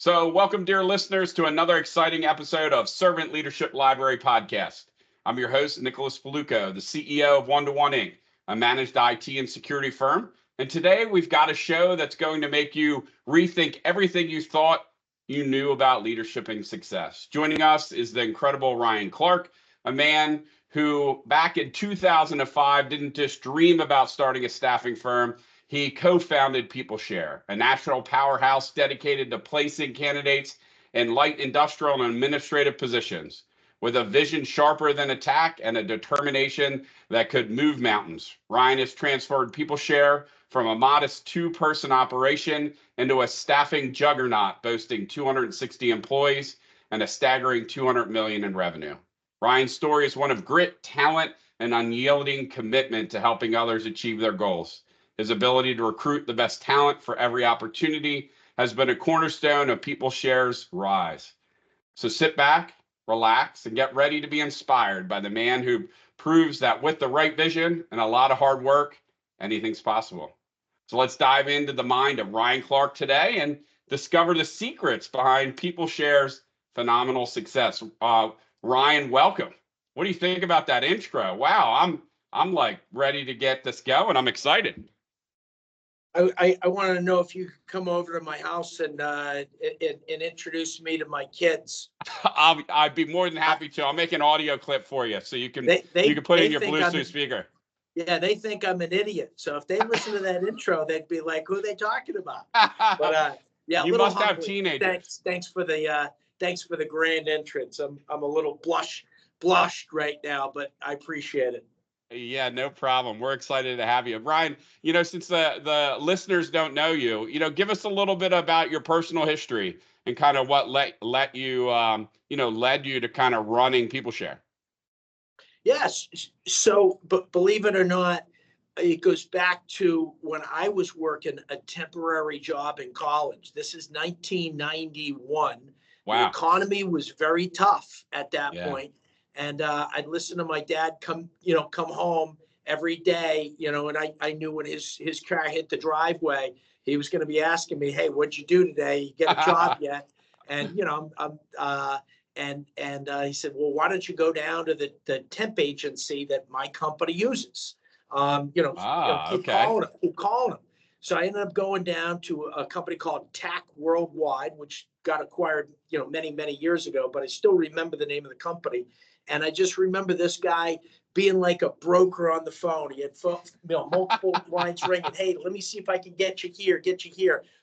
So, welcome, dear listeners, to another exciting episode of Servant Leadership Library Podcast. I'm your host, Nicholas Paulukow, the CEO of One to One Inc., a managed IT and security firm. And today we've got a show that's going to make you rethink everything you thought you knew about leadership and success. Joining us is the incredible Ryan Clark, a man who back in 2005 didn't just dream about starting a staffing firm. He co-founded PeopleShare, a national powerhouse dedicated to placing candidates in light industrial and administrative positions. With a vision sharper than attack and a determination that could move mountains, Ryan has transferred PeopleShare from a modest two-person operation into a staffing juggernaut boasting 260 employees and a staggering $200 million in revenue. Ryan's story is one of grit, talent, and unyielding commitment to helping others achieve their goals. His ability to recruit the best talent for every opportunity has been a cornerstone of PeopleShare's rise. So sit back, relax, and get ready to be inspired by the man who proves that with the right vision and a lot of hard work, anything's possible. So let's dive into the mind of Ryan Clark today and discover the secrets behind PeopleShare's phenomenal success. Ryan, welcome. What do you think about that intro? Wow, I'm like ready to get this going. I'm excited. I want to know if you could come over to my house and introduce me to my kids. I'd be more than happy to. I'll make an audio clip for you so you can put it in your Bluetooth speaker. Yeah, they think I'm an idiot. So if they listen to that intro, they'd be like, "Who are they talking about?" But yeah, you must have teenagers. Thanks for the grand entrance. I'm a little blushed right now, but I appreciate it. Yeah, no problem. We're excited to have you. Ryan, since the listeners don't know you, give us a little bit about your personal history and kind of what led you to kind of running PeopleShare. Yes. So, but believe it or not, it goes back to when I was working a temporary job in college. This is 1991. Wow. The economy was very tough at that point. And I'd listen to my dad come home every day, and I knew when his car hit the driveway, he was going to be asking me, "Hey, what'd you do today? You get a job yet?" And he said, "Well, why don't you go down to the temp agency that my company uses?" Keep calling him. So I ended up going down to a company called TAC Worldwide, which got acquired, many years ago, but I still remember the name of the company. And I just remember this guy being like a broker on the phone. He had multiple lines ringing. "Hey, let me see if I can get you here.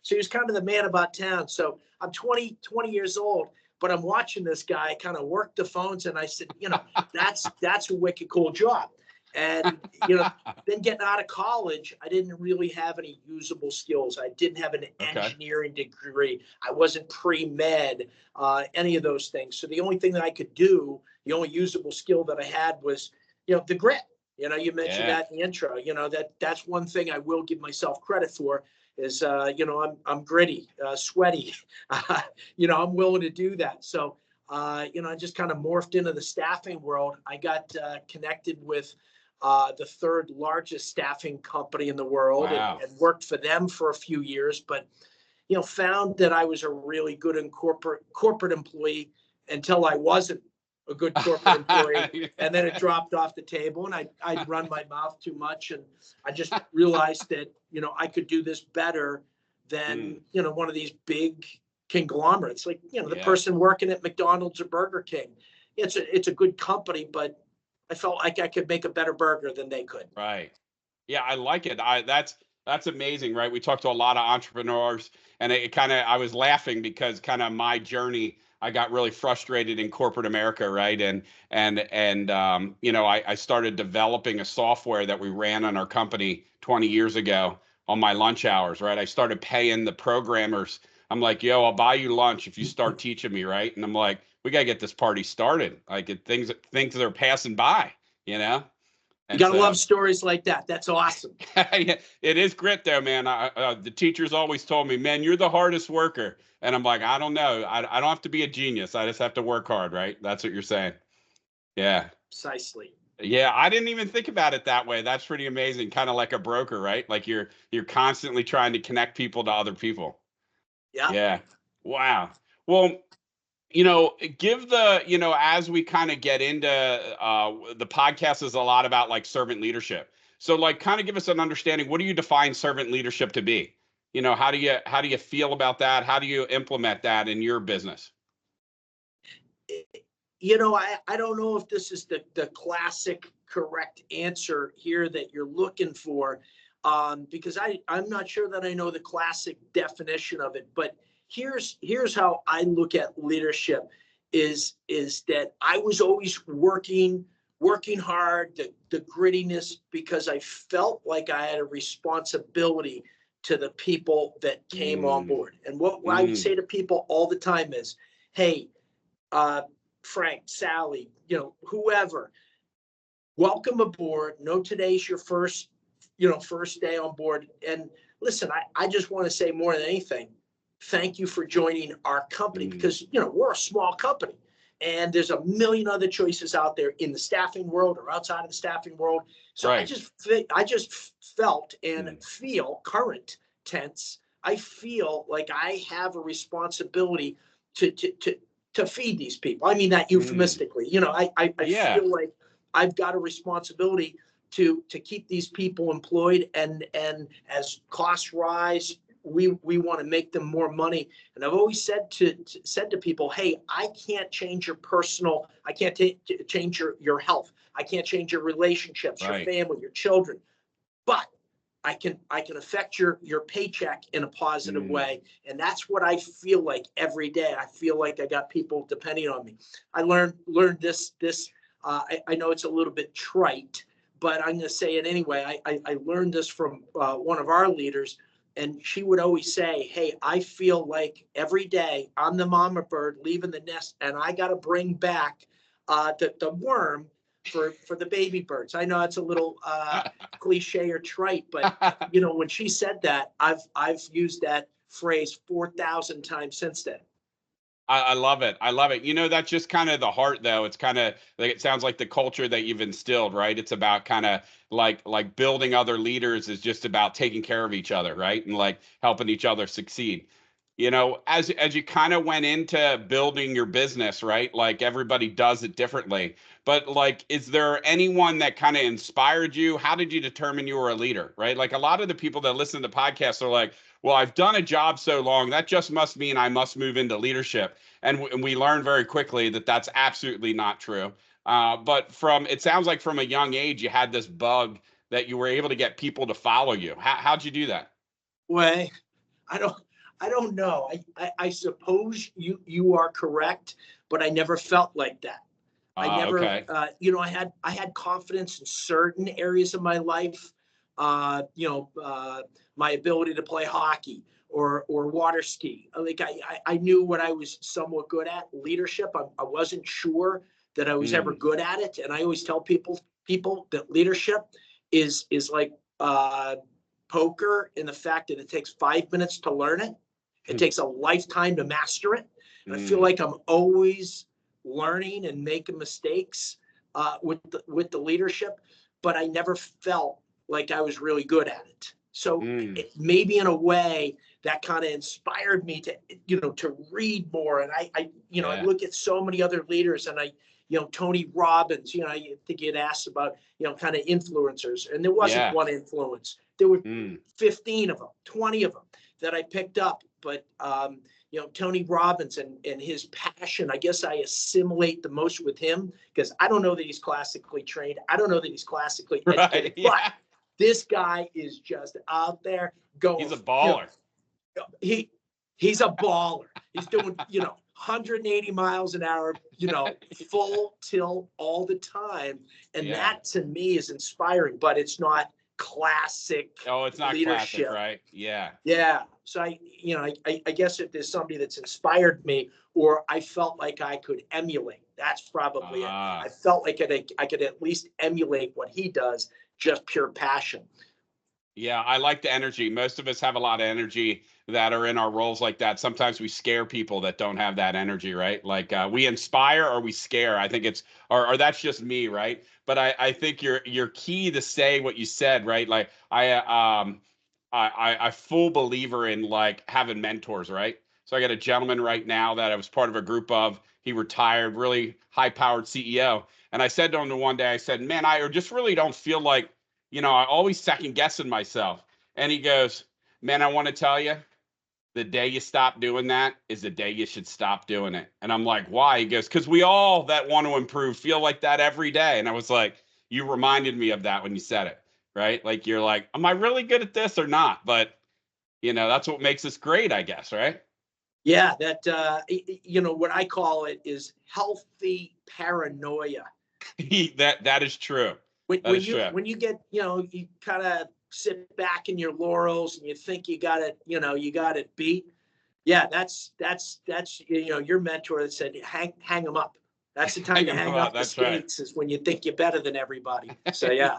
So he was kind of the man about town. So I'm 20 years old, but I'm watching this guy kind of work the phones. And I said, that's a wicked cool job. And, then getting out of college, I didn't really have any usable skills. I didn't have an engineering degree. I wasn't pre-med, any of those things. So the only thing that I could do, the only usable skill that I had was, the grit. You mentioned that in the intro. That's one thing I will give myself credit for is, I'm gritty, sweaty. I'm willing to do that. So, I just kind of morphed into the staffing world. I got connected with the third largest staffing company in the world. Wow. and worked for them for a few years, but, found that I was a really good corporate employee until I wasn't a good corporate employee. And then it dropped off the table and I'd run my mouth too much. And I just realized that, I could do this better than, one of these big conglomerates, like, the person working at McDonald's or Burger King. It's a good company, but I felt like I could make a better burger than they could. Right. Yeah, I like it. That's amazing, right? We talked to a lot of entrepreneurs, and I was laughing because kind of my journey, I got really frustrated in corporate America, right? I started developing a software that we ran on our company 20 years ago on my lunch hours, right? I started paying the programmers. I'm like, "Yo, I'll buy you lunch if you start teaching me," right? And I'm like, "We gotta get this party started." Like things that are passing by, And you gotta love stories like that. That's awesome. It is grit, though, man. The teachers always told me, "Man, you're the hardest worker," and I'm like, "I don't know. I don't have to be a genius. I just have to work hard," right? That's what you're saying. Yeah. Precisely. Yeah, I didn't even think about it that way. That's pretty amazing. Kind of like a broker, right? Like you're constantly trying to connect people to other people. Yeah. Yeah. Wow. Well, give as we kind of get into the podcast is a lot about like servant leadership. So like kind of give us an understanding, what do you define servant leadership to be? How do you feel about that? How do you implement that in your business? I don't know if this is the classic correct answer here that you're looking for, because I'm not sure that I know the classic definition of it. But here's how I look at leadership is that I was always working hard, the grittiness, because I felt like I had a responsibility to the people that came on board. And what I would say to people all the time is, hey, Frank, Sally, whoever, welcome aboard. No, today's your first day on board. And listen, I just want to say more than anything, thank you for joining our company, because, we're a small company and there's a million other choices out there in the staffing world or outside of the staffing world. So right. I just felt and feel, current tense, I feel like I have a responsibility to feed these people. I mean that euphemistically. I feel like I've got a responsibility to keep these people employed, and as costs rise, we want to make them more money. And I've always said to people, hey, I can't change your personal, I can't change your health, I can't change your relationships, right, your family, your children, but I can affect your paycheck in a positive way. And that's what I feel like every day. I feel like I got people depending on me. I learned this, I know it's a little bit trite, but I'm going to say it anyway. I learned this from one of our leaders, and she would always say, hey, I feel like every day I'm the mama bird leaving the nest, and I got to bring back the worm for the baby birds. I know it's a little cliche or trite, but when she said that, I've used that phrase 4,000 times since then. I love it. I love it. That's just kind of the heart, though. It's kind of like, it sounds like the culture that you've instilled, right? It's about kind of like building other leaders is just about taking care of each other, right? And like helping each other succeed. As you kind of went into building your business, right? Like everybody does it differently. But like, is there anyone that kind of inspired you? How did you determine you were a leader, right? Like a lot of the people that listen to the podcast are like, well, I've done a job so long, that just must mean I must move into leadership. And we learned very quickly that that's absolutely not true. But it sounds like from a young age, you had this bug that you were able to get people to follow you. How'd you do that? Well, I don't know. I suppose you are correct, but I never felt like that. I never, okay. I had confidence in certain areas of my life. My ability to play hockey or water ski. Like I knew what I was somewhat good at. Leadership, I wasn't sure that I was ever good at it. And I always tell people that leadership is like poker, in the fact that it takes 5 minutes to learn it. It takes a lifetime to master it. And I feel like I'm always learning and making mistakes with the leadership, but I never felt like I was really good at it. So maybe in a way that kind of inspired me to read more. And I look at so many other leaders, and Tony Robbins, I think you'd asked about, kind of influencers, and there wasn't one influence. There were 15 of them, 20 of them that I picked up. But, Tony Robbins and his passion, I guess I assimilate the most with him, because I don't know that he's classically trained. I don't know that he's classically educated, but this guy is just out there going. He's a baller. He's a baller. He's doing, 180 miles an hour, full tilt all the time. And that to me is inspiring, but it's not classic. Oh, it's not leadership. Classic, right? Yeah. Yeah. So I guess if there's somebody that's inspired me, or I felt like I could emulate, that's probably it. I felt like I could at least emulate what he does, just pure passion. Yeah, I like the energy. Most of us have a lot of energy that are in our roles like that. Sometimes we scare people that don't have that energy, right? Like we inspire or we scare. I think it's, or that's just me, right? But I think you're key to say what you said, right? Like I full believer in like having mentors, right? So I got a gentleman right now that I was part of a group of. He retired, really high-powered CEO. And I said to him one day, I said, man, I just really don't feel like, I always second guessing myself. And he goes, man, I want to tell you, the day you stop doing that is the day you should stop doing it. And I'm like, why? He goes, because we all that want to improve feel like that every day. And I was like, you reminded me of that when you said it, right? Like, you're like, am I really good at this or not? But, that's what makes us great, I guess, right? Yeah, that, what I call it is healthy paranoia. That is true. When you get, you kind of sit back in your laurels and you think you got it, you got it beat. Yeah, that's your mentor that said, hang them up. That's the time to hang up the skates, is when you think you're better than everybody. So yeah.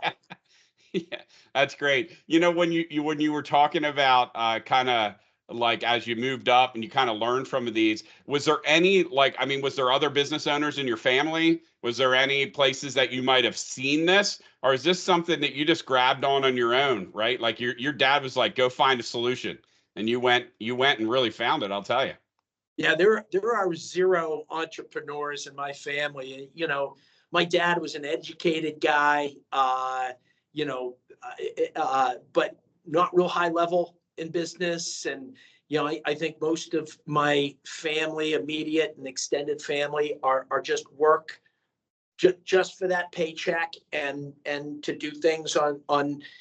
Yeah, that's great. When you were talking about kind of like as you moved up and you kind of learned from these, was there any was there other business owners in your family? Was there any places that you might have seen this, or is this something that you just grabbed on your own, right? Like your dad was like, go find a solution, and you went and really found it. I'll tell you. Yeah, there are zero entrepreneurs in my family. My dad was an educated guy, but not real high level in business. And, I think most of my family, immediate and extended family, are just work just for that paycheck and to do things on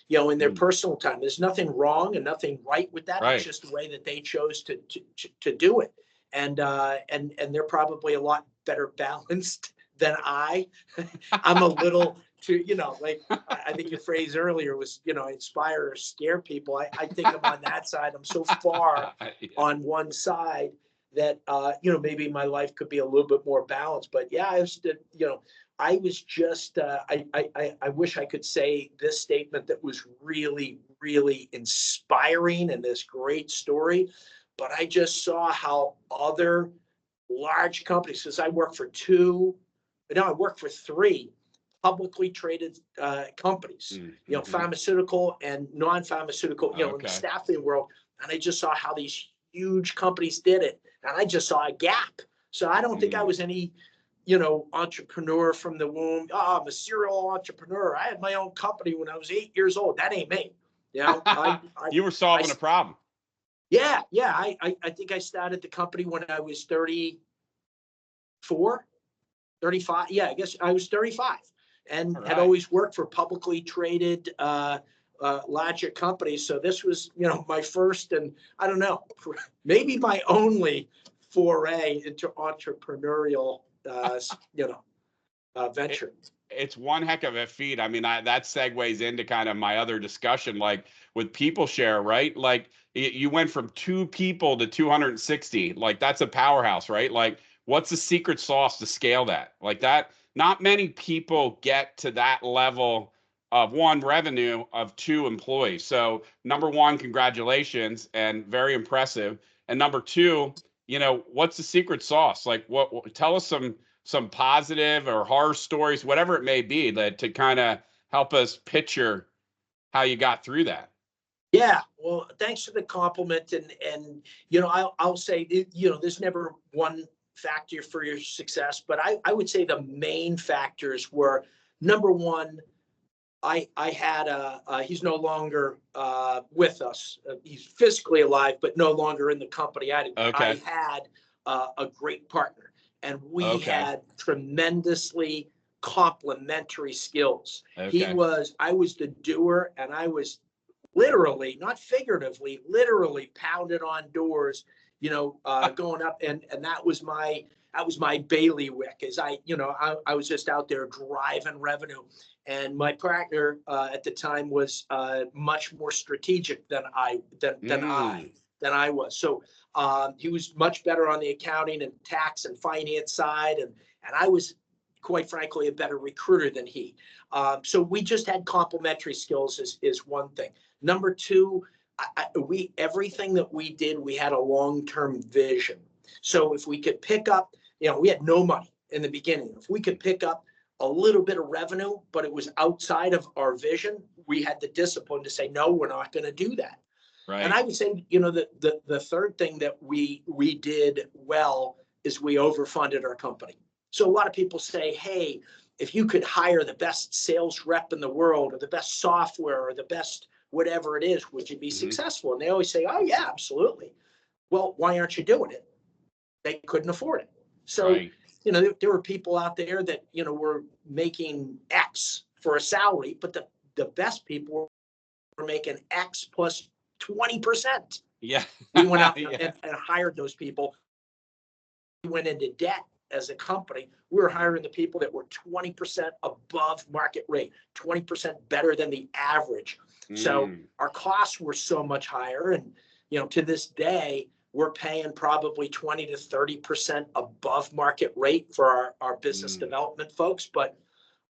in their personal time. There's nothing wrong and nothing right with that. Right. It's just the way that they chose to do it. And they're probably a lot better balanced than I. I'm a little too, I think your phrase earlier was, inspire or scare people. I think I'm on that side. I'm so far on one side that, maybe my life could be a little bit more balanced. But yeah, I was just, I wish I could say this statement that was really, really inspiring and this great story. But I just saw how other large companies, because I work for three publicly traded companies, pharmaceutical and non-pharmaceutical, in the staffing world. And I just saw how these huge companies did it. And I just saw a gap. So I don't think I was any, entrepreneur from the womb. Oh, I'm a serial entrepreneur. I had my own company when I was 8 years old. That ain't me. You were solving a problem. Yeah. I think I started the company when I was 34, 35. Yeah, I guess I was 35 and had always worked for publicly traded larger companies. So this was, my first, and I don't know, maybe my only foray into entrepreneurial, venture. It's one heck of a feat. I mean, that segues into kind of my other discussion, like with PeopleShare, right? Like you went from 2 people to 260. Like that's a powerhouse, right? Like what's the secret sauce to scale that? Like that, not many people get to that level of 1, revenue, of 2, employees. So number 1, congratulations, and very impressive. And number 2, what's the secret sauce? Like what tell us some positive or horror stories, whatever it may be, that to kind of help us picture how you got through that. Yeah, well, thanks for the compliment. And I'll say, there's never one factor for your success, but I would say the main factors were, number 1, I had he's no longer with us. He's physically alive, but no longer in the company. I had a great partner, and we had tremendously complementary skills. I was the doer, and I was literally, not figuratively, literally pounded on doors, going up, and that was my bailiwick. As I was just out there driving revenue, and my partner at the time was much more strategic than I was. So he was much better on the accounting and tax and finance side, and I was, quite frankly, a better recruiter than he. So we just had complementary skills is one thing. Number 2, everything that we did, we had a long-term vision. So if we could pick up, we had no money in the beginning. If we could pick up a little bit of revenue, but it was outside of our vision, we had the discipline to say, no, we're not going to do that. Right. And I would say, the third thing that we did well is we overfunded our company. So a lot of people say, hey, if you could hire the best sales rep in the world, or the best software, or the best whatever it is, would you be successful? And they always say, oh yeah, absolutely. Well, why aren't you doing it? They couldn't afford it. So, right. There were people out there that, were making X for a salary, but the best people were making X plus 20%. Yeah. We went out yeah. and hired those people. We went into debt as a company. We were hiring the people that were 20% above market rate, 20% better than the average. So our costs were so much higher. And, to this day, we're paying probably 20 to 30% above market rate for our business development folks. But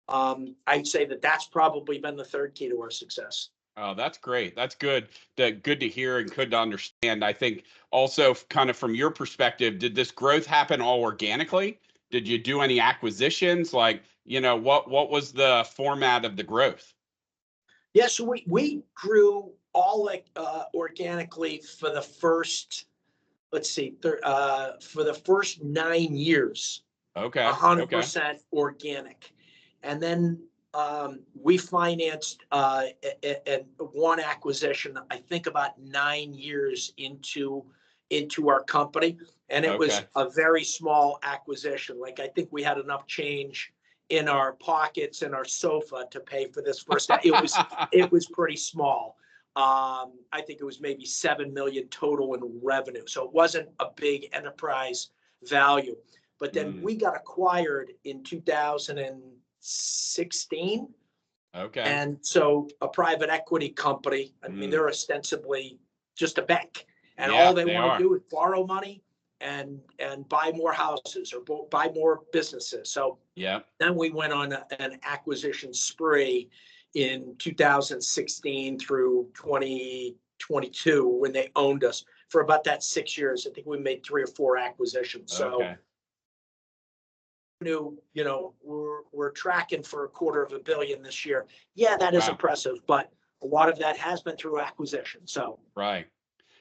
I'd say that's probably been the third key to our success. Oh, that's great. That's good. Good to hear and good to understand. I think also kind of from your perspective, did this growth happen all organically? Did you do any acquisitions? Like, what was the format of the growth? Yeah, so we grew all organically for the first, let's see, for the first 9 years. Okay. 100% organic. And then we financed and one acquisition, I think about 9 years into our company. And it was a very small acquisition. Like, I think we had enough change in our pockets and our sofa to pay for this first. It was pretty small. I think it was maybe 7 million total in revenue. So it wasn't a big enterprise value. But then we got acquired in 2016. Okay. And so a private equity company, I mean, they're ostensibly just a bank. And all they want to do is borrow money and buy more houses or buy more businesses. So then we went on an acquisition spree in 2016 through 2022 when they owned us for about that 6 years. I think we made 3 or 4 acquisitions. So we're tracking for $250 million this year. Yeah, that is impressive, but a lot of that has been through acquisition. So right.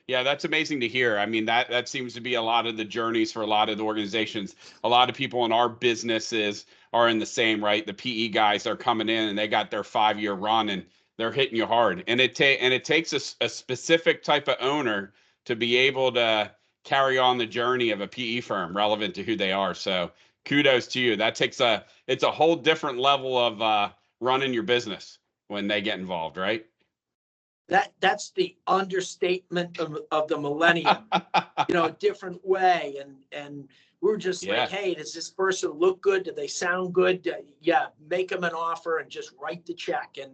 Yeah, that's amazing to hear. I mean, that seems to be a lot of the journeys for a lot of the organizations. A lot of people in our businesses are in the same, right? The PE guys are coming in and they got their 5-year run and they're hitting you hard. And it takes a specific type of owner to be able to carry on the journey of a PE firm relevant to who they are. So kudos to you. It's a whole different level of running your business when they get involved, right? That's the understatement of the millennium, a different way. And we're just like, hey, does this person look good? Do they sound good? Yeah, make them an offer and just write the check. And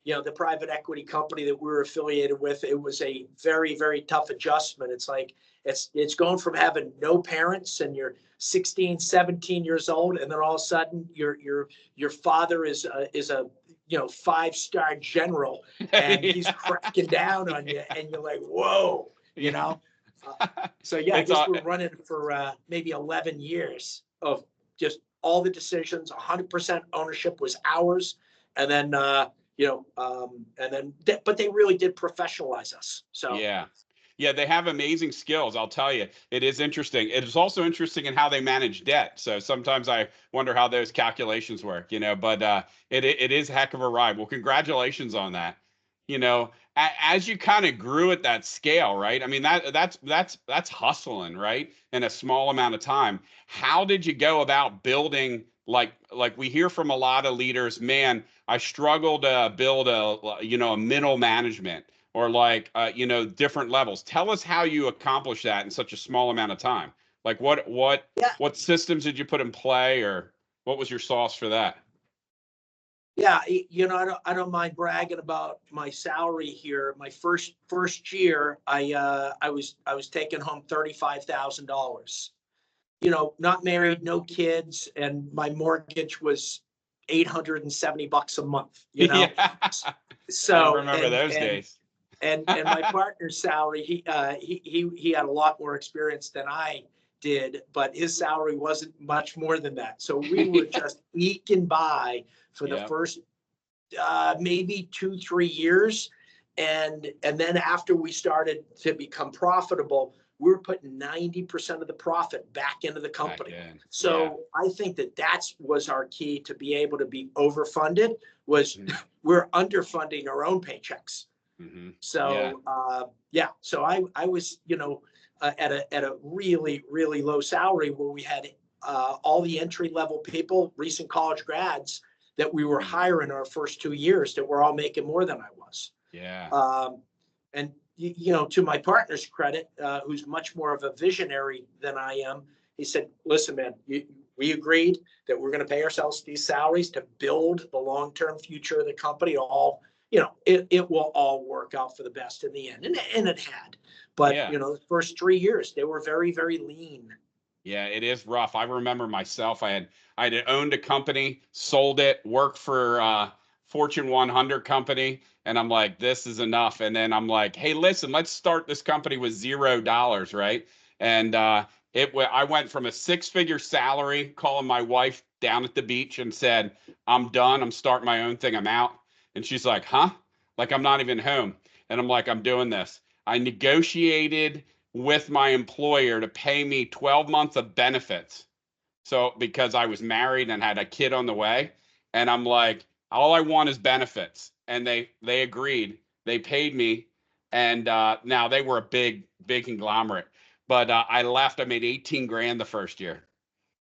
the private equity company that we're affiliated with, it was a very, very tough adjustment. It's like, it's going from having no parents and you're 16, 17 years old, and then all of a sudden your father is a 5-star general and he's cracking down on you and you're like, whoa, So I guess we're running for maybe 11 years of just all the decisions. 100% ownership was ours. And then, but they really did professionalize us. So yeah, they have amazing skills. I'll tell you, it is interesting. It is also interesting in how they manage debt. So sometimes I wonder how those calculations work, but it is a heck of a ride. Well, congratulations on that. As you kind of grew at that scale, right? I mean, that's hustling, right? In a small amount of time. How did you go about building, like we hear from a lot of leaders, man, I struggle to build a middle management or different levels. Tell us how you accomplish that in such a small amount of time. Like what systems did you put in play, or what was your sauce for that? Yeah, I don't mind bragging about my salary here. My first year, I was taking home $35,000. Not married, no kids, and my mortgage was $870 a month. So I remember those days. And my partner's salary, he had a lot more experience than I did, but his salary wasn't much more than that. So we were just eking by for the first maybe 2-3 years. And then after we started to become profitable, we were putting 90% of the profit back into the company. So I think that was our key to be able to be overfunded, was we're underfunding our own paychecks. So so I was, at a really, really low salary, where we had all the entry level people, recent college grads, that we were hiring our first 2 years, that were all making more than I was. And to my partner's credit, who's much more of a visionary than I am, he said, listen, man, we agreed that we're going to pay ourselves these salaries to build the long-term future of the company. It will all work out for the best in the end. And it had. But, the first 3 years, they were very, very lean. Yeah, it is rough. I remember myself, I had owned a company, sold it, worked for Fortune 100 company, and I'm like, this is enough. And then I'm like, hey, listen, let's start this company with $0, right? And I went from a 6-figure salary, calling my wife down at the beach and said, I'm done. I'm starting my own thing. I'm out. And she's like, huh? Like, I'm not even home. And I'm like, I'm doing this. I negotiated with my employer to pay me 12 months of benefits. So because I was married and had a kid on the way, and I'm like, all I want is benefits. And they agreed. They paid me. And now they were a big conglomerate. But I left. I made 18 grand the first year.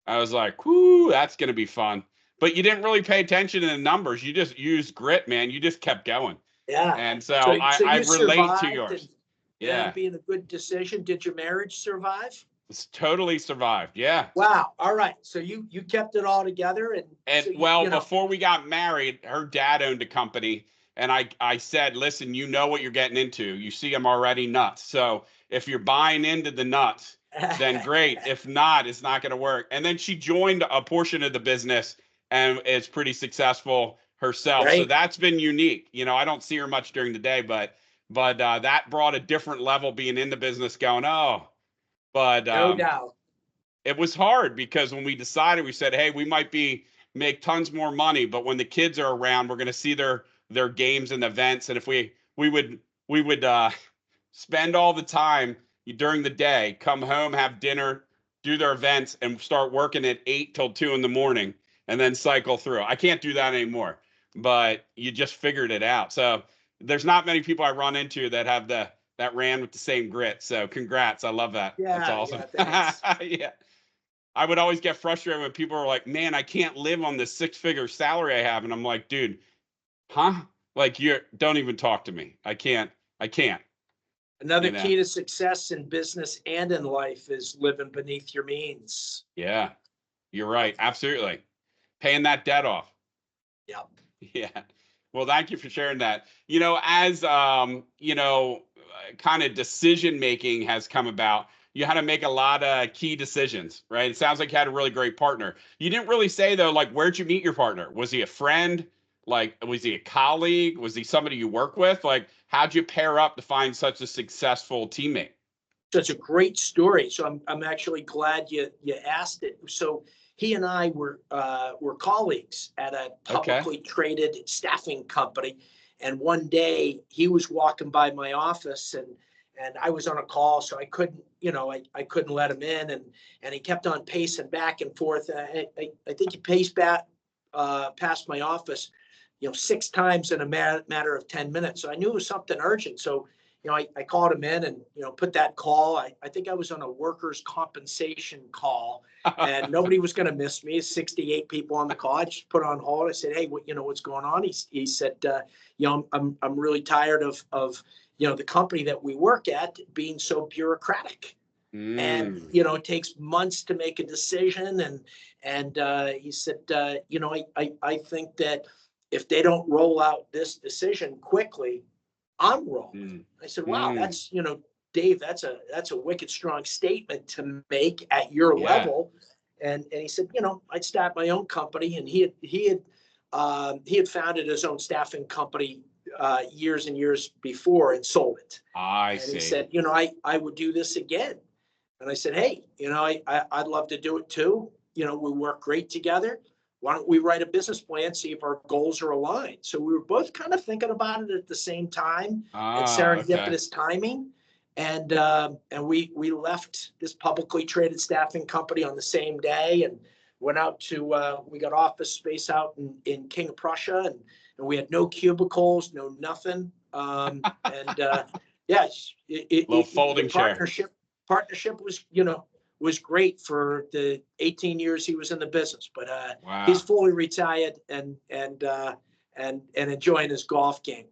I was like, whoo, that's going to be fun. But you didn't really pay attention to the numbers. You just used grit, man. You just kept going. Yeah. And so I relate to yours. Yeah. Being a good decision. Did your marriage survive? It's totally survived. Yeah. Wow. All right. So you kept it all together. And so before we got married, her dad owned a company. And I said, listen, you know what you're getting into. You see, I'm already nuts. So if you're buying into the nuts, then great. If not, it's not going to work. And then she joined a portion of the business and is pretty successful herself. Right. So that's been unique. I don't see her much during the day, but that brought a different level, being in the business, going, oh, but no doubt. It was hard, because when we decided, we said, hey, we might make tons more money, but when the kids are around, we're going to see their games and events. And if we would spend all the time during the day, come home, have dinner, do their events, and start working at 8 till 2 in the morning, and then cycle through. I can't do that anymore, but you just figured it out. So there's not many people I run into that have that ran with the same grit. So congrats. I love that. Yeah, that's awesome. Yeah, yeah. I would always get frustrated when people are like, man, I can't live on this 6-figure salary I have. And I'm like, dude, huh? Like, don't even talk to me. I can't. Another key to success in business and in life is living beneath your means. Yeah, you're right. Absolutely. Paying that debt off. Yep. Yeah. Well, thank you for sharing that. As, kind of decision making has come about, you had to make a lot of key decisions, right? It sounds like you had a really great partner. You didn't really say, though, like, where'd you meet your partner? Was he a friend? Like, was he a colleague? Was he somebody you work with? Like, how'd you pair up to find such a successful teammate? That's a great story. So I'm actually glad you asked it. So he and I were colleagues at a publicly traded staffing company. And one day he was walking by my office, and I was on a call, so I couldn't, I couldn't let him in. And he kept on pacing back and forth. I think he paced back past my office, 6 times in a matter of 10 minutes. So I knew it was something urgent. So, I called him in and, put that call. I think I was on a workers' compensation call, and nobody was going to miss me. 68 people on the call. I just put on hold. I said, hey, what's going on? He said, I'm really tired of the company that we work at being so bureaucratic. And, it takes months to make a decision. And he said, I think that if they don't roll out this decision quickly, I'm rolling. I said, wow, that's, Dave, that's a wicked strong statement to make at your level. And he said, I'd start my own company. And he had founded his own staffing company years and years before and sold it. I see. He said, I would do this again. And I said, hey, I'd love to do it too. We work great together. why don't we write a business plan, see if our goals are aligned? So we were both kind of thinking about it at the same time, and serendipitous timing. And we left this publicly traded staffing company on the same day and went out to, we got office space out in King of Prussia, and we had no cubicles, no nothing. Yes, little folding partnership was, was great for the 18 years he was in the business, but wow. He's fully retired and enjoying his golf game.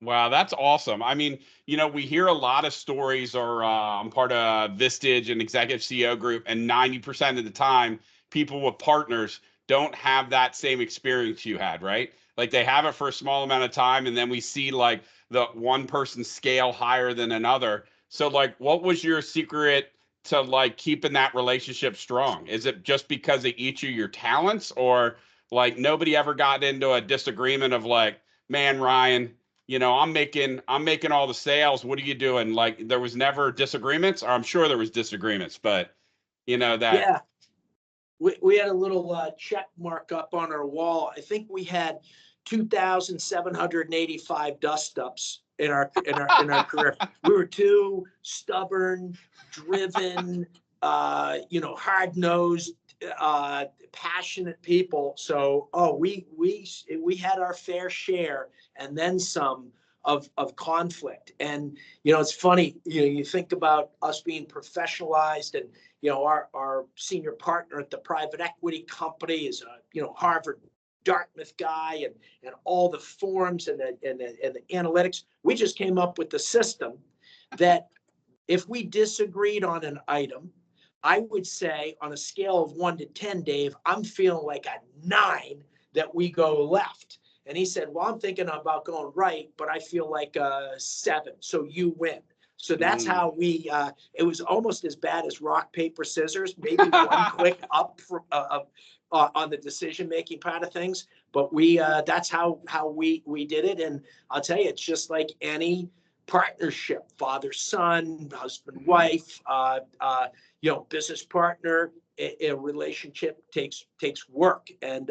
Wow, that's awesome. I mean, we hear a lot of stories, or I'm part of Vistage, an executive CEO group, and 90% of the time, people with partners don't have that same experience you had, right? Like they have it for a small amount of time, and then we see like the one person scale higher than another. So like, what was your secret to like keeping that relationship strong? Is it just because of each of your talents, or like nobody ever got into a disagreement of like, man, Ryan, I'm making all the sales. What are you doing? Like there was never disagreements, or I'm sure there was disagreements, but that. Yeah, we had a little check mark up on our wall. I think we had 2,785 dust ups in our career. We were two stubborn, driven, hard nosed, passionate people. So, we had our fair share and then some of conflict. And it's funny. You think about us being professionalized, and our senior partner at the private equity company is a Harvard Dartmouth guy, and all the forms and the analytics. We just came up with the system that if we disagreed on an item, I would say on a scale of 1 to 10, Dave, I'm feeling like a 9 that we go left. And he said, well, I'm thinking about going right, but I feel like a 7. So you win. So that's how we, it was almost as bad as rock, paper, scissors, maybe one click up for, on the decision-making part of things. But that's how we did it. And I'll tell you, it's just like any partnership, father, son, husband, wife, business partner. A relationship takes work. And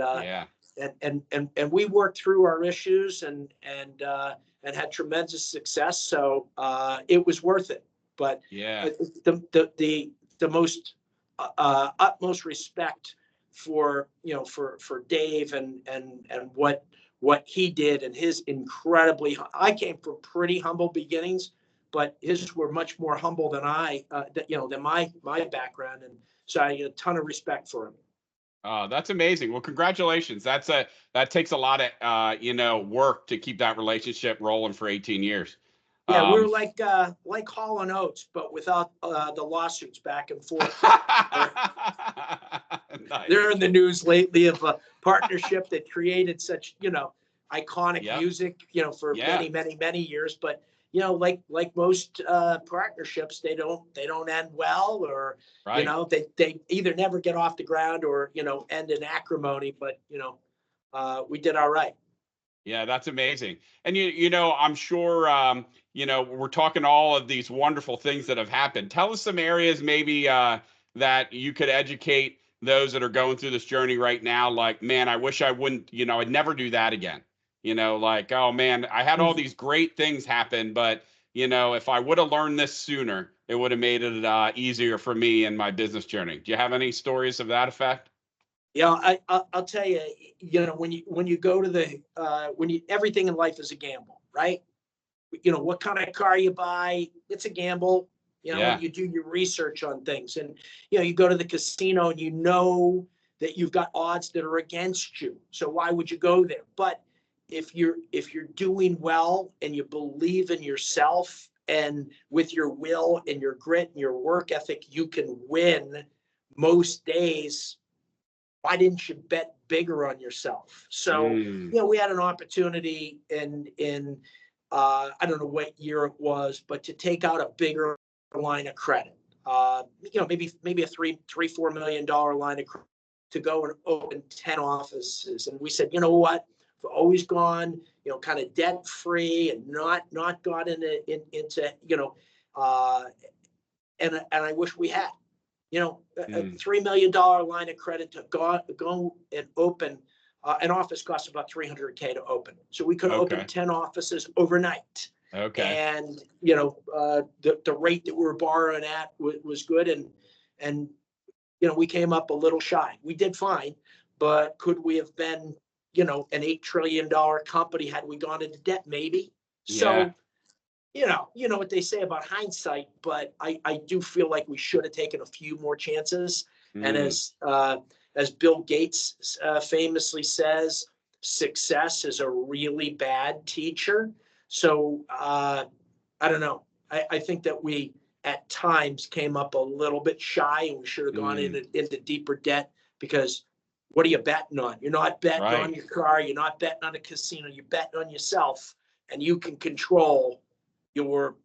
and we worked through our issues and had tremendous success. So it was worth it. But the most utmost respect for Dave and what he did, and his incredibly. I came from pretty humble beginnings, but his were much more humble than than my background, and so I had a ton of respect for him. Oh, that's amazing. Well, congratulations. That takes a lot of work to keep that relationship rolling for 18 years. Yeah, we were like Hall and Oates, but without the lawsuits back and forth. Nice. They're in the news lately of a partnership that created such iconic music for many years. But like most partnerships, they don't end well, or they either never get off the ground or end in acrimony. But we did all right. Yeah, that's amazing. And I'm sure we're talking all of these wonderful things that have happened. Tell us some areas maybe that you could educate those that are going through this journey right now. Like, man, I wish I wouldn't, I'd never do that again. Like, oh man, I had all these great things happen, but if I would have learned this sooner, it would have made it easier for me in my business journey. Do you have any stories of that effect? Yeah, I'll tell you, when you go to the everything in life is a gamble, right? What kind of car you buy, it's a gamble. You do your research on things, and you go to the casino and that you've got odds that are against you. So why would you go there? But if you're doing well and you believe in yourself, and with your will and your grit and your work ethic, you can win most days. Why didn't you bet bigger on yourself? So, we had an opportunity in I don't know what year it was, but to take out a bigger line of credit, maybe a $4 million line of credit, to go and open 10 offices. And we said, you know what, we've always gone, kind of debt free and not got into and I wish we had. A $3 million line of credit to go and open an office costs about $300K to open. So we could open 10 offices overnight. Okay. And, the rate that we were borrowing at was good. And, we came up a little shy. We did fine, but could we have been, an $8 trillion company had we gone into debt? Maybe. So, what they say about hindsight, but I do feel like we should have taken a few more chances. And as Bill Gates famously says, success is a really bad teacher. So I don't know. I think that we at times came up a little bit shy, and we should have gone into deeper debt, because what are you betting on? You're not betting on your car. You're not betting on a casino. You're betting on yourself, and you can control your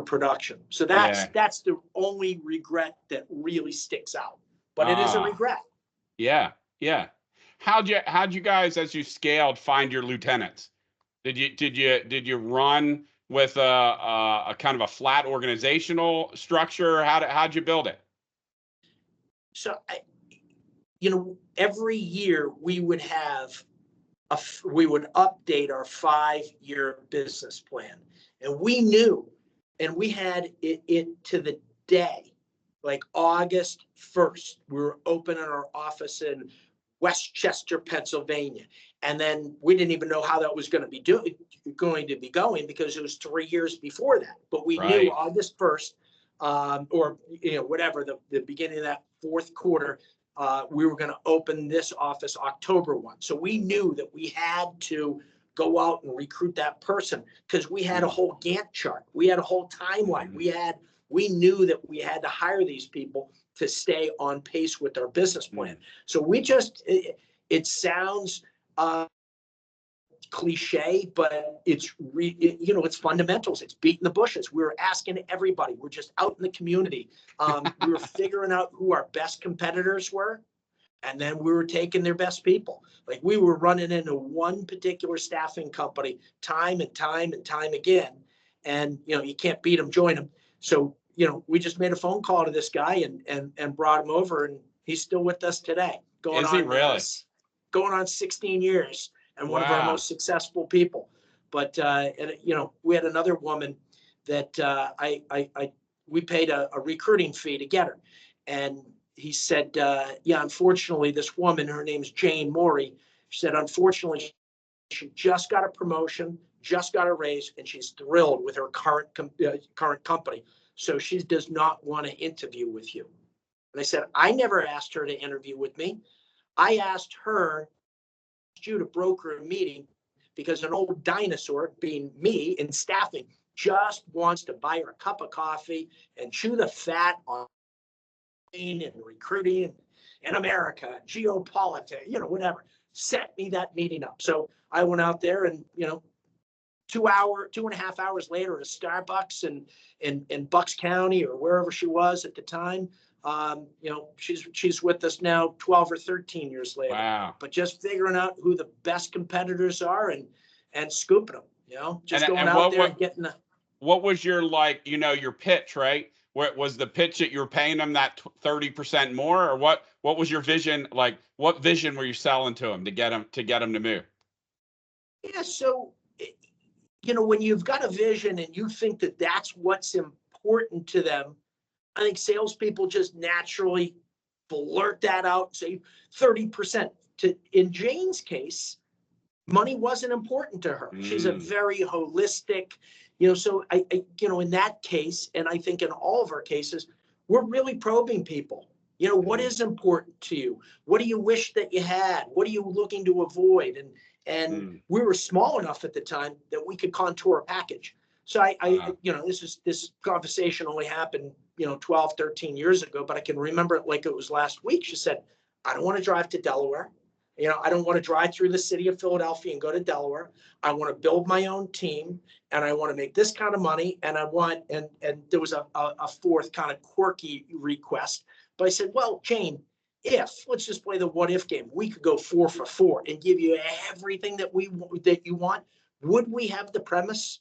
production. So that's the only regret that really sticks out. But it is a regret. Yeah. How'd you guys, as you scaled, find your lieutenants? Did you run with a kind of a flat organizational structure? How'd you build it? So every year we would have we would update our 5-year business plan, and we knew, and we had it to the day, like August 1st, we were opening our office in Westchester, Pennsylvania. And then we didn't even know how that was going to be going, because it was 3 years before that. But we knew August 1st, or whatever, the beginning of that fourth quarter, we were going to open this office October 1. So we knew that we had to go out and recruit that person, because we had a whole Gantt chart. We had a whole timeline. We knew that we had to hire these people to stay on pace with our business plan. So we just, it sounds cliche, but it's it's fundamentals. It's beating the bushes. We were asking everybody. We're just out in the community. We were figuring out who our best competitors were, and then we were taking their best people. Like, we were running into one particular staffing company time and time again, and you can't beat them, join them. So we just made a phone call to this guy and brought him over, and he's still with us today. Is he really? Going on 16 years. And one of our most successful people. But we had another woman that we paid a recruiting fee to get her, and he said, unfortunately, this woman, her name's Jane Morey. She said, unfortunately, she just got a promotion, just got a raise, and she's thrilled with her current company. So she does not want to interview with you. And I said, I never asked her to interview with me. I asked her you to broker a meeting because an old dinosaur, being me in staffing, just wants to buy her a cup of coffee and chew the fat on and recruiting in America, geopolitics, whatever. Set me that meeting up. So I went out there, and 2.5 hours later at a Starbucks in Bucks County, or wherever she was at the time, she's with us now 12 or 13 years later. Wow. But just figuring out who the best competitors are and scooping them, just going out there and getting the. What was your, your pitch, right? What was the pitch that you were paying them that 30% more, or what was your vision? Like, what vision were you selling to them to get them to move? Yeah. So, when you've got a vision and you think that that's what's important to them, I think salespeople just naturally blurt that out and say 30%. In Jane's case, money wasn't important to her. She's a very holistic, so I in that case, and I think in all of our cases, we're really probing people. What is important to you? What do you wish that you had? What are you looking to avoid? And we were small enough at the time that we could contour a package. So this conversation only happened, 12, 13 years ago, but I can remember it like it was last week. She said, I don't want to drive to Delaware. I don't want to drive through the city of Philadelphia and go to Delaware. I want to build my own team, and I want to make this kind of money. And I want, and there was a fourth kind of quirky request, but I said, well, Jane, let's just play the what if game. We could go 4 for 4 and give you everything that you want. Would we have the premise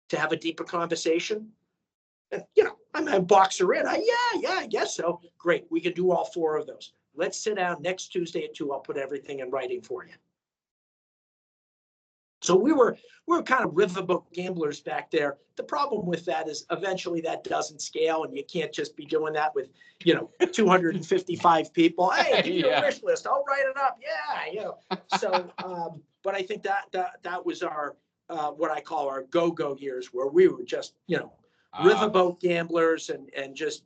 to have a deeper conversation? And, I'm a boxer in. Yeah, I guess so. Great. We can do all 4 of those. Let's sit down next Tuesday at 2. I'll put everything in writing for you. So we were kind of riverboat gamblers back there. The problem with that is eventually that doesn't scale, and you can't just be doing that with 255 people. Hey, give me a wish list. I'll write it up. Yeah. So, but I think that was our what I call our go-go years, where we were just riverboat gamblers and just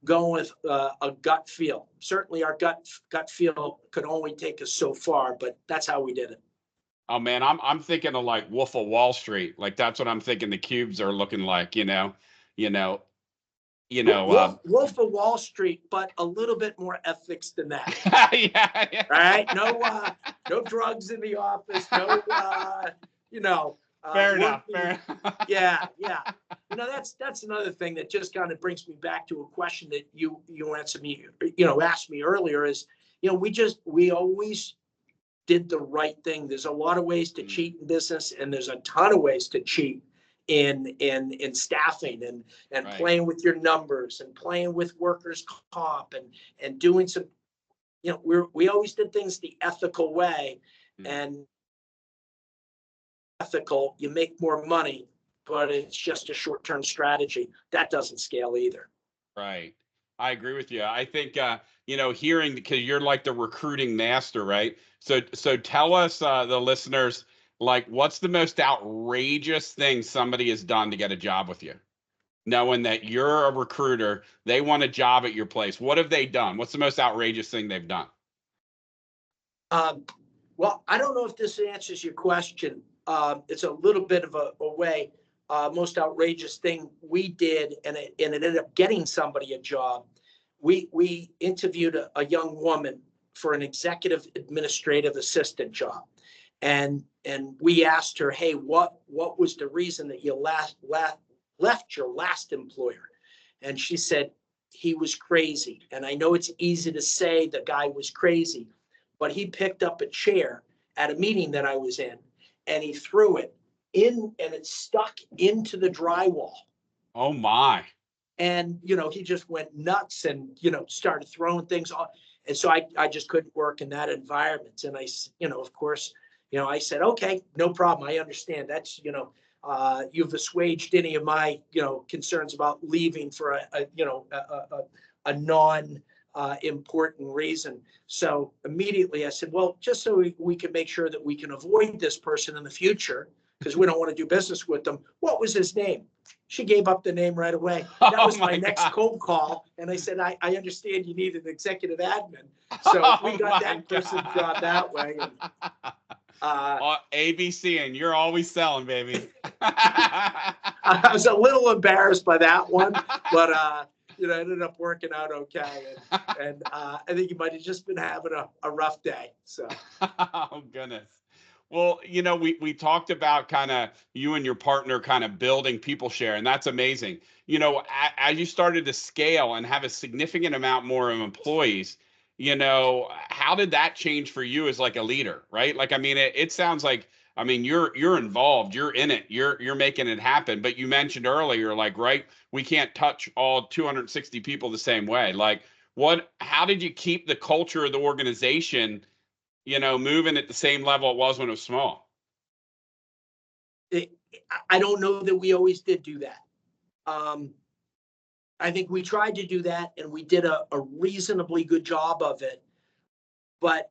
going with a gut feel. Certainly, our gut feel could only take us so far, but that's how we did it. Oh man, I'm thinking of like Wolf of Wall Street. Like that's what I'm thinking the cubes are looking like, Wolf of Wall Street, but a little bit more ethics than that. Yeah. Right? No drugs in the office. No, fair enough. Yeah. That's another thing that just kind of brings me back to a question that you asked me earlier is, we always did the right thing. There's a lot of ways to cheat in business, and there's a ton of ways to cheat in staffing and right. Playing with your numbers and playing with workers' comp and doing some, we always did things the ethical way. And ethical, you make more money, but it's just a short-term strategy. That doesn't scale either. Right. I agree with you. I think, hearing, because you're like the recruiting master, right? So tell us, the listeners, like, what's the most outrageous thing somebody has done to get a job with you? Knowing that you're a recruiter, they want a job at your place. What have they done? What's the most outrageous thing they've done? Well, I don't know if this answers your question. It's a little bit of a way. Most outrageous thing we did, and it ended up getting somebody a job. We interviewed a young woman for an executive administrative assistant job, and we asked her, hey, what was the reason that you left your last employer? And she said, he was crazy. And I know it's easy to say the guy was crazy, but he picked up a chair at a meeting that I was in, and he threw it in, and it stuck into the drywall. Oh my. And, he just went nuts and, started throwing things off. And so I just couldn't work in that environment. And I, of course, I said, okay, no problem. I understand. That's, you've assuaged any of my, concerns about leaving for a non important reason. So immediately I said, well, just so we can make sure that we can avoid this person in the future, because we don't want to do business with them. What was his name? She gave up the name right away. That was my next cold call. And I said, I understand you need an executive admin. So we got that person's job that way. And, ABC, and you're always selling, baby. I was a little embarrassed by that one, but it ended up working out okay. And I think you might have just been having a rough day. So. Oh, goodness. Well, we talked about kind of you and your partner kind of building PeopleShare, and that's amazing. As you started to scale and have a significant amount more of employees, how did that change for you as like a leader, right? Like, I mean, it sounds like, I mean, you're involved, you're in it, you're making it happen. But you mentioned earlier, like, right, we can't touch all 260 people the same way. Like, how did you keep the culture of the organization, moving at the same level it was when it was small? I don't know that we always did do that. I think we tried to do that, and we did a reasonably good job of it, but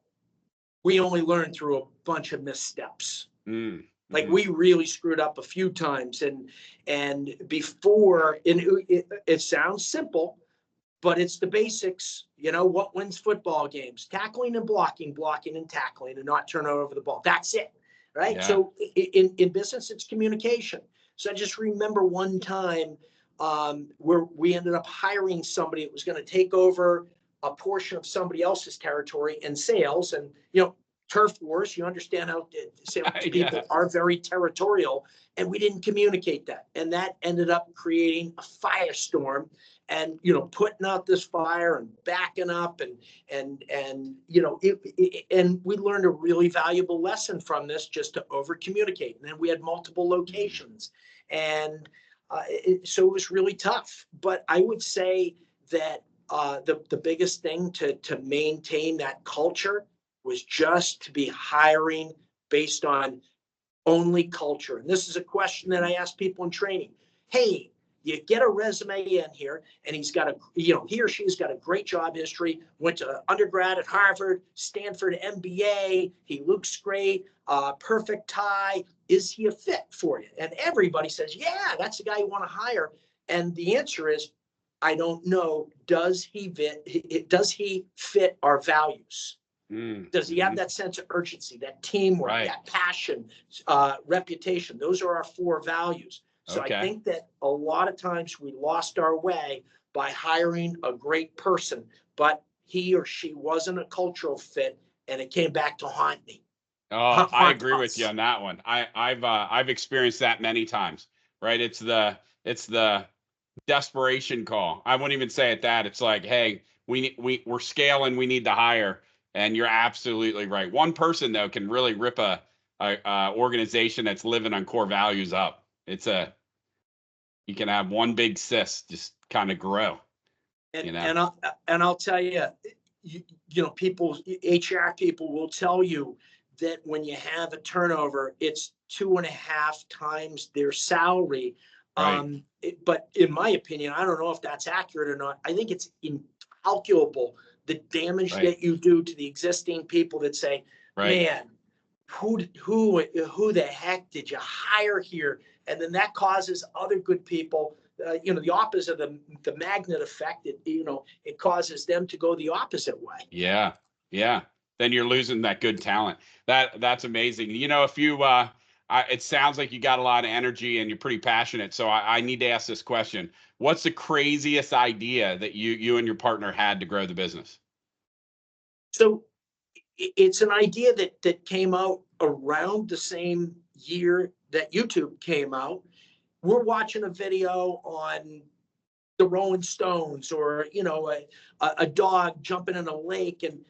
we only learned through a bunch of missteps. Like, we really screwed up a few times, and before, it sounds simple, but it's the basics. What wins football games? Tackling and blocking and tackling, and not turn over the ball. That's it, right? Yeah. So in business, it's communication. So I just remember one time where we ended up hiring somebody that was going to take over a portion of somebody else's territory in sales. And, turf wars, you understand how sales people are very territorial, and we didn't communicate that. And that ended up creating a firestorm, and, putting out this fire and backing up and we learned a really valuable lesson from this, just to over communicate. And then we had multiple locations, and So it was really tough. But I would say that the biggest thing to maintain that culture was just to be hiring based on only culture. And this is a question that I ask people in training. Hey, you get a resume in here and he's got he or she's got a great job history, went to undergrad at Harvard, Stanford MBA, he looks great, perfect tie. Is he a fit for you? And everybody says, yeah, that's the guy you want to hire. And the answer is, I don't know. Does he fit our values? Does he have that sense of urgency, that teamwork, that passion, reputation? Those are our 4 values. So I think that a lot of times we lost our way by hiring a great person, but he or she wasn't a cultural fit, and it came back to haunt me. Oh, I agree with you on that one. I've experienced that many times, right? It's the desperation call. I wouldn't even say it that. It's like, hey, we're scaling, we need to hire. And you're absolutely right. One person though can really rip a organization that's living on core values up. You can have one big cyst just kind of grow. And I'll tell you, people, HR people will tell you that when you have a turnover, it's 2.5 times their salary. Right. But in my opinion, I don't know if that's accurate or not. I think it's incalculable the damage that you do to the existing people that say, man, who the heck did you hire here? And then that causes other good people, the opposite of the magnet effect. It causes them to go the opposite way. Yeah. Then you're losing that good talent. That's amazing. If you, it sounds like you got a lot of energy and you're pretty passionate. So I need to ask this question. What's the craziest idea that you and your partner had to grow the business? So it's an idea that came out around the same year that YouTube came out. We're watching a video on the Rolling Stones or, a dog jumping in a lake. And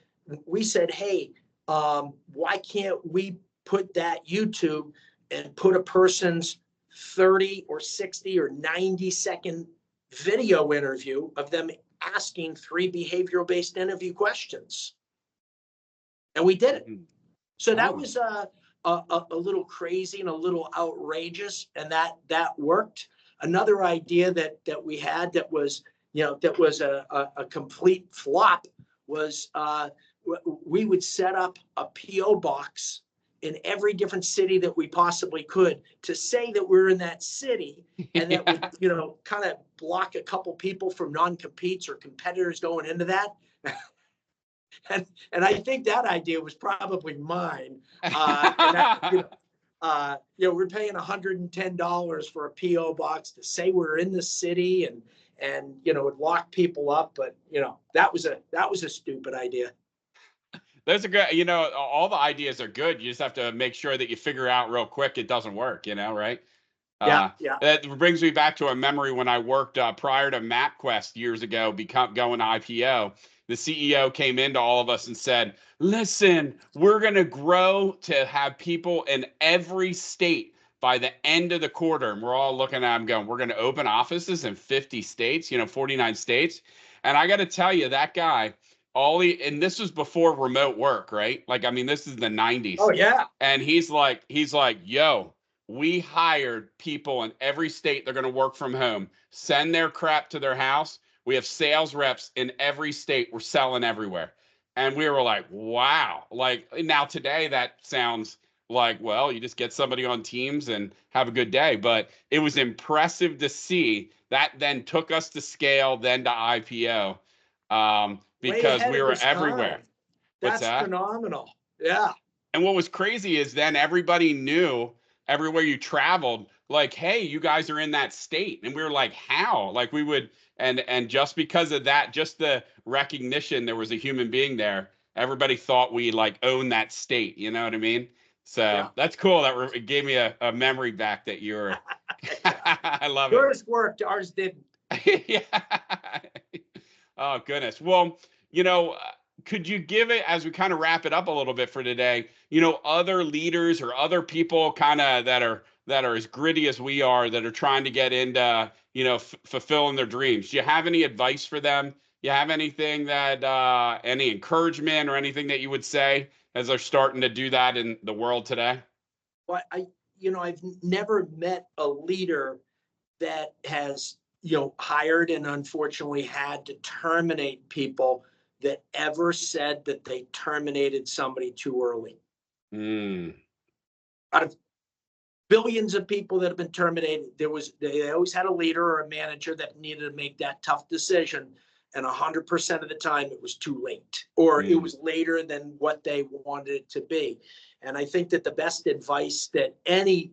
we said, hey, why can't we put that YouTube and put a person's 30 or 60 or 90-second video interview of them asking 3 behavioral-based interview questions? And we did it. So that was a little crazy and a little outrageous, and that worked. Another idea that we had that was a complete flop was we would set up a PO box in every different city that we possibly could to say that we're in that city, and that would kind of block a couple people from non-competes or competitors going into that. And I think that idea was probably mine. We're paying $110 for a PO box to say we're in the city, and it lock people up. But that was a stupid idea. Those are good. All the ideas are good. You just have to make sure that you figure out real quick it doesn't work. Right? Yeah. That brings me back to a memory when I worked prior to MapQuest years ago, going IPO. The CEO came into all of us and said, listen, we're going to grow to have people in every state by the end of the quarter. And we're all looking at him going, we're going to open offices in 50 states, 49 states. And I got to tell you, that guy, and this was before remote work, right? This is the 90s. Oh, yeah. And he's like, yo, we hired people in every state. They're going to work from home, send their crap to their house. We have sales reps in every state. We're selling everywhere. And we were like, wow. Now today that sounds like, well, you just get somebody on Teams and have a good day. But it was impressive to see that then took us to scale, then to IPO, because we were everywhere. That's phenomenal. Yeah. And what was crazy is then everybody knew everywhere you traveled, like, hey, you guys are in that state. And we were like, how? We would, and just because of that, just the recognition there was a human being there, everybody thought we owned that state. You know what I mean? So That's cool. It gave me a memory back that you were, I love it. Yours worked, ours didn't. Yeah. Oh, goodness. Well, could you give it, as we kind of wrap it up a little bit for today, other leaders or other people kind of that are that are as gritty as we are, that are trying to get into, fulfilling their dreams. Do you have any advice for them? You have anything that, any encouragement or anything that you would say as they're starting to do that in the world today? Well, I've never met a leader that has, hired and unfortunately had to terminate people that ever said that they terminated somebody too early. Mm. Out of billions of people that have been terminated, they always had a leader or a manager that needed to make that tough decision. And 100% of the time it was too late, or it was later than what they wanted it to be. And I think that the best advice that any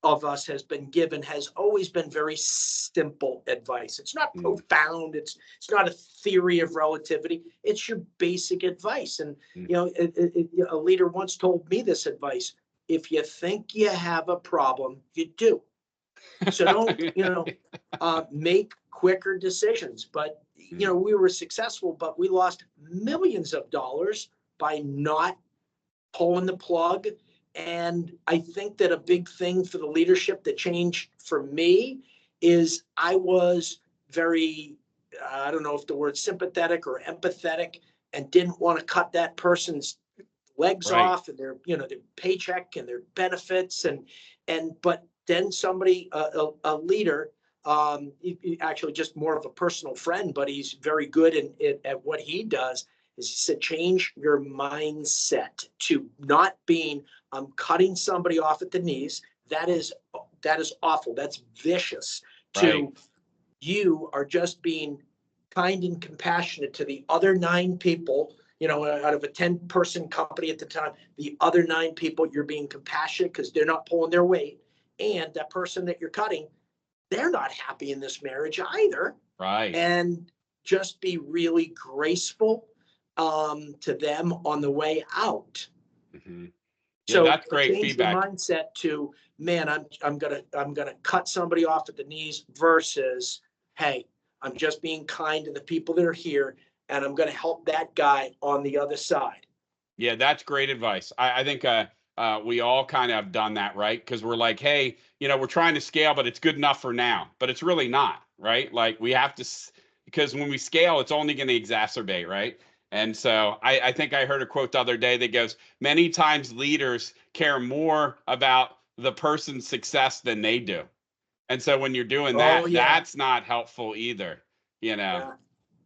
of us has been given has always been very simple advice. It's not profound. It's not a theory of relativity. It's your basic advice. And, a leader once told me this advice: if you think you have a problem, you do. So don't, make quicker decisions. But, we were successful, but we lost millions of dollars by not pulling the plug. And I think that a big thing for the leadership that changed for me is I was very, I don't know if the word sympathetic or empathetic, and didn't want to cut that person's legs off and their paycheck and their benefits. But then somebody, a leader, actually just more of a personal friend, but he's very good at what he does, is he said, change your mindset to not being, I'm cutting somebody off at the knees. That is awful. That's vicious. To you are just being kind and compassionate to the other 9 people, out of a 10-person company at the time, the other 9 people, you're being compassionate because they're not pulling their weight. And that person that you're cutting, they're not happy in this marriage either. Right. And just be really graceful to them on the way out. Mm-hmm. Yeah, So that's great change feedback. the mindset to, man, I'm gonna cut somebody off at the knees, versus, hey, I'm just being kind to the people that are here, and I'm gonna help that guy on the other side. Yeah, that's great advice. I think we all kind of have done that, right? Because we're like, hey, we're trying to scale, but it's good enough for now. But it's really not, right? Like we have to, because when we scale, it's only going to exacerbate, right? And so I think I heard a quote the other day that goes, many times leaders care more about the person's success than they do. And so when you're doing that, that's not helpful either, Yeah.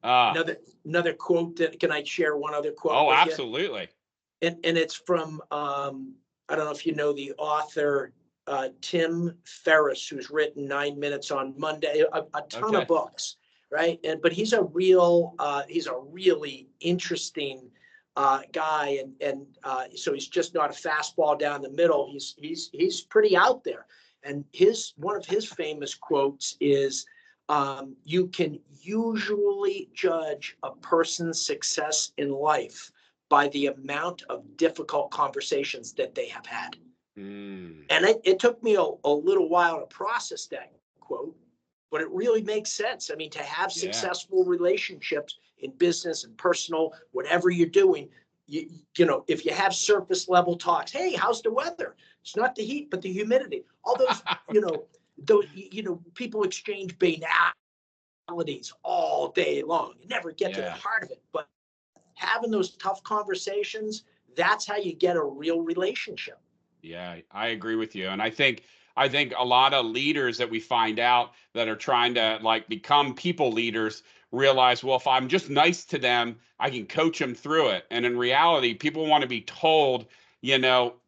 Another quote can I share one other quote? Oh, absolutely. And it's from, I don't know if you know the author, Tim Ferriss, who's written 9 Minutes on Monday, a ton of books, right? But he's a really interesting guy, and so he's just not a fastball down the middle. He's pretty out there. And one of his famous quotes is, you can usually judge a person's success in life by the amount of difficult conversations that they have had. And it took me a little while to process that quote, but it really makes sense. I mean, to have successful relationships in business and personal, whatever you're doing, if you have surface level talks, hey, how's the weather? It's not the heat, but the humidity. All those, people exchange banalities all day long. You never get to the heart of it. But having those tough conversations, that's how you get a real relationship. Yeah, I agree with you. And I think a lot of leaders that we find out that are trying to like become people leaders realize, well, if I'm just nice to them, I can coach them through it. And in reality, people want to be told,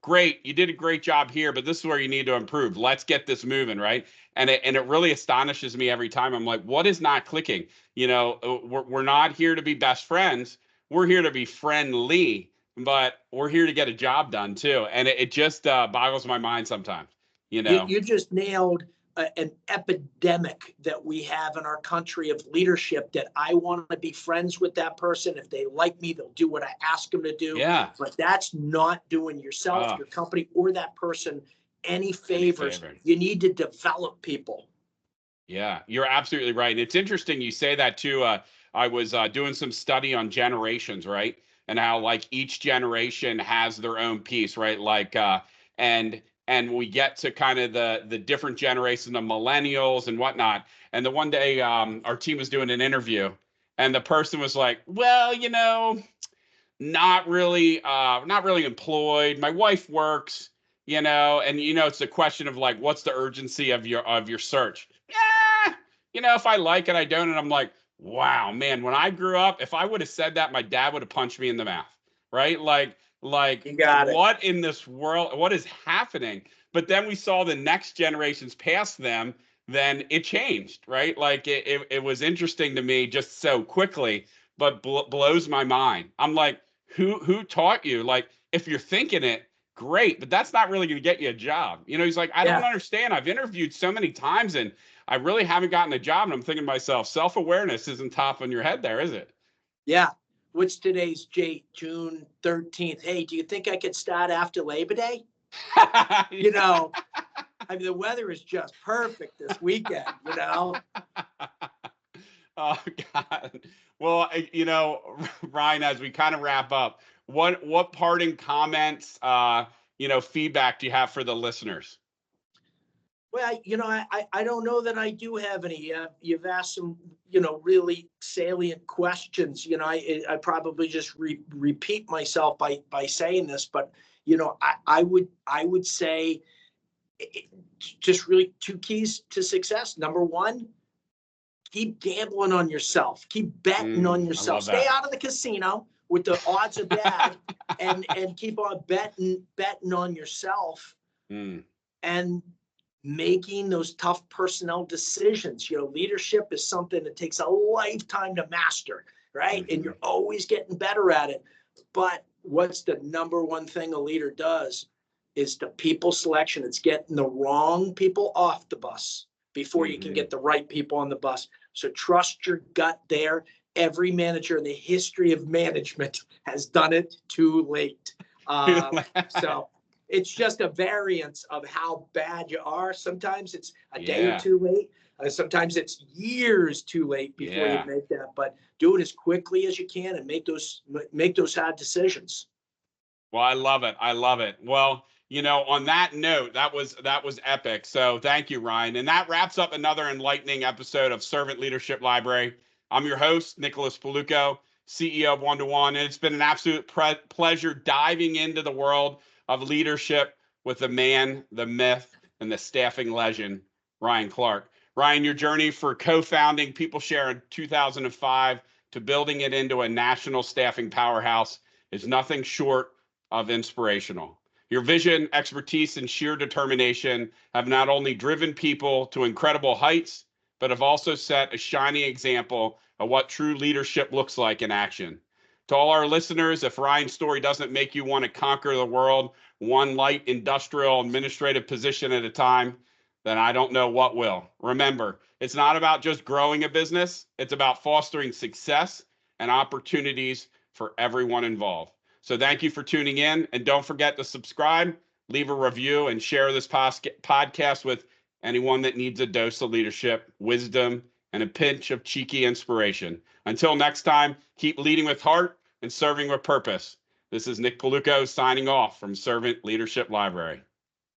great, you did a great job here, but this is where you need to improve. Let's get this moving, right? And it really astonishes me every time. I'm like, what is not clicking? We're not here to be best friends. We're here to be friendly, but we're here to get a job done too. And it just boggles my mind sometimes. You just nailed an epidemic that we have in our country of leadership, that I want to be friends with that person. If they like me, they'll do what I ask them to do. Yeah. But that's not doing yourself, your company, or that person any favors. You need to develop people. Yeah, you're absolutely right. And it's interesting you say that too. I was doing some study on generations, right? And how like each generation has their own piece, right? Like, and and we get to kind of the different generation of millennials and whatnot. And the one day our team was doing an interview, and the person was like, well, not really employed. My wife works, and it's a question of like, what's the urgency of your search? Yeah, if I like it, I don't. And I'm like, wow, man, when I grew up, if I would have said that, my dad would have punched me in the mouth, right? Like You got it. what in this world, what is happening? But then we saw the next generations past them, then it changed, right? Like it was interesting to me just so quickly, but blows my mind. I'm like, who taught you? Like, if you're thinking it, great, but that's not really going to get you a job. He's like, I don't understand. I've interviewed so many times and I really haven't gotten a job. And I'm thinking to myself, self-awareness isn't top on your head there, is it? Yeah. What's today's date? June 13th. Hey, do you think I could start after Labor Day? I mean, the weather is just perfect this weekend, Oh, God. Well, Ryan, as we kind of wrap up, what parting comments, feedback do you have for the listeners? Well, I don't know that I do have any. You've asked some, really salient questions. I probably just repeat myself by saying this, but I would say just really 2 keys to success. Number 1, keep gambling on yourself. Keep betting on yourself. Stay out of the casino with the odds are bad, and keep on betting on yourself, and making those tough personnel decisions. Leadership is something that takes a lifetime to master, right? And you're always getting better at it. But what's the number 1 thing a leader does is the people selection. It's getting the wrong people off the bus before you can get the right people on the bus. So trust your gut there. Every manager in the history of management has done it too late. So it's just a variance of how bad you are. Sometimes it's a day or 2 late. Sometimes it's years too late before you make that. But do it as quickly as you can and make those hard decisions. Well, I love it. I love it. Well, on that note, that was epic. So thank you, Ryan. And that wraps up another enlightening episode of Servant Leadership Library. I'm your host, Nicholas Paulukow, CEO of One-to-One. And it's been an absolute pleasure diving into the world of leadership with the man, the myth, and the staffing legend, Ryan Clark. Ryan, your journey for co-founding PeopleShare in 2005 to building it into a national staffing powerhouse is nothing short of inspirational. Your vision, expertise, and sheer determination have not only driven people to incredible heights, but have also set a shining example of what true leadership looks like in action. To all our listeners, if Ryan's story doesn't make you want to conquer the world, one light industrial administrative position at a time, then I don't know what will. Remember, it's not about just growing a business. It's about fostering success and opportunities for everyone involved. So thank you for tuning in. And don't forget to subscribe, leave a review, and share this podcast with anyone that needs a dose of leadership, wisdom, and a pinch of cheeky inspiration. Until next time, keep leading with heart and serving with purpose. This is Nick Paulukow signing off from Servant Leadership Library.